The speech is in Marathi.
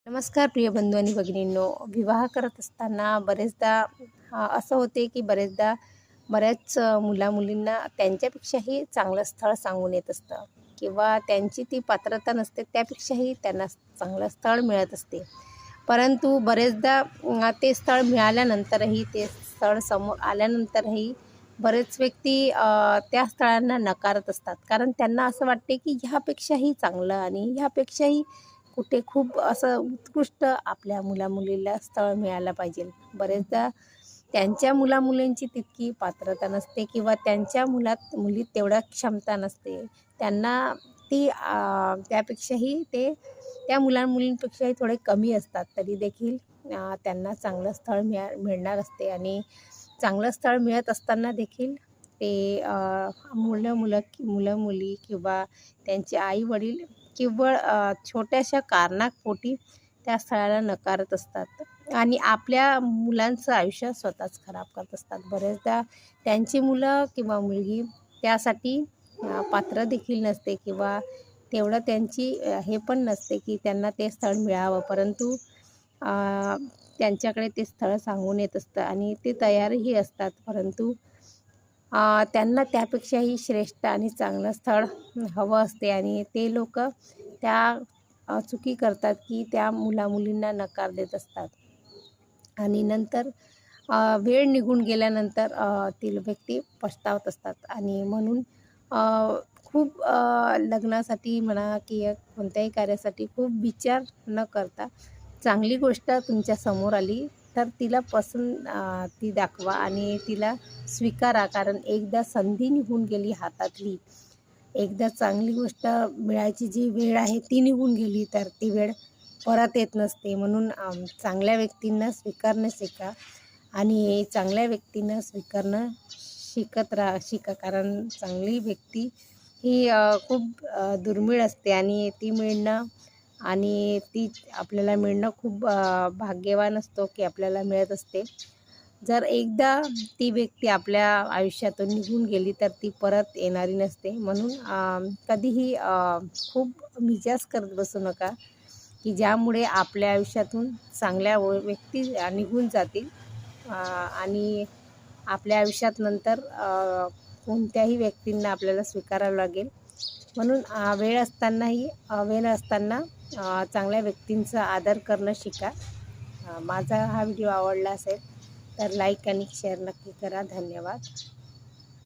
नमस्कार प्रिय बंधू आणि भगिनींनो, विवाह करत असताना बरेचदा असं होते की बऱ्याच मुला-मुलींना त्यांच्यापेक्षाही चांगलं स्थळ सांगून येत असतं किंवा त्यांची ती पात्रता नसते, त्यापेक्षाही त्यांना चांगलं स्थळ मिळत असते. परंतु बरेचदा ते स्थळ मिळाल्यानंतरही, ते स्थळ समोर आल्यानंतरही बरेच व्यक्ती त्या स्थळांना नकारत असतात. कारण त्यांना असं वाटते की ह्यापेक्षाही चांगलं आणि ह्यापेक्षाही कुठे खूप असं उत्कृष्ट आपल्या मुला-मुलीला स्थळ मिळालं पाहिजे. बरेचदा त्यांच्या मुला-मुलींची तितकी पात्रता नसते किंवा त्यांच्या मुलीत तेवढा क्षमता नसते. त्यांना ती त्यापेक्षाही ते त्या मुला-मुलींपेक्षाही थोडे कमी असतात. तरी देखील त्यांना चांगलं स्थळ मिळणार असते आणि चांगलं स्थळ मिळत असताना देखील ते मुलं-मुली किंवा त्यांचे आई-वडील केवळ छोट्याशा कारणापोटी त्या स्थळाला नकारत असतात आणि आपल्या मुलांचं आयुष्य स्वतःच खराब करत असतात. बरेचदा त्यांची मुलं किंवा मुलगी त्यासाठी पात्र देखील नसते किंवा तेवढं त्यांची हे पण नसते की त्यांना ते स्थळ मिळावं. परंतु त्यांच्याकडे ते स्थळ सांगून येत असतं आणि ते तयारही असतात. परंतु त्यांना त्यापेक्षाही श्रेष्ठ आणि चांगलं स्थळ हवं असते आणि ते लोकं त्या चुकी करतात की त्या मुला-मुलींना नकार देत असतात आणि नंतर वेळ निघून गेल्यानंतर ती व्यक्ती पछतावत असतात आणि म्हणून खूप लग्नासाठी म्हणा की कोणत्याही कार्यासाठी खूप विचार न करता चांगली गोष्ट तुमच्या समोर आली तर तिला ती दाखवा आणि तिला स्वीकारा. कारण एकदा संधी निघून गेली हातातली, एकदा चांगली गोष्ट मिळायची जी वेळ आहे ती निघून गेली तर ती वेळ परत येत नसते. म्हणून चांगल्या व्यक्तींना स्वीकारणं शिका आणि चांगल्या व्यक्तींना स्वीकारणं शिका. कारण चांगली व्यक्ती ही खूप दुर्मिळ असते आणि ती मिळणं आणि ती आपल्याला मिळणं खूप भाग्यवान असतो की आपल्याला मिळत असते. जर एकदा ती व्यक्ती आपल्या आयुष्यातून निघून गेली तर ती परत येणारी नसते. म्हणून कधीही खूप मिजाज करत बसू नका की ज्यामुळे आपल्या आयुष्यातून चांगल्या व्यक्ती निघून जातील आणि आपल्या आयुष्यात नंतर कोणत्याही व्यक्तींना आपल्याला स्वीकारावं लागेल. म्हणून वेळ असताना चांगल्या व्यक्तींचा आदर करणं शिका. माझा हा व्हिडिओ आवडला असेल तर लाईक आणि शेअर नक्की करा. धन्यवाद.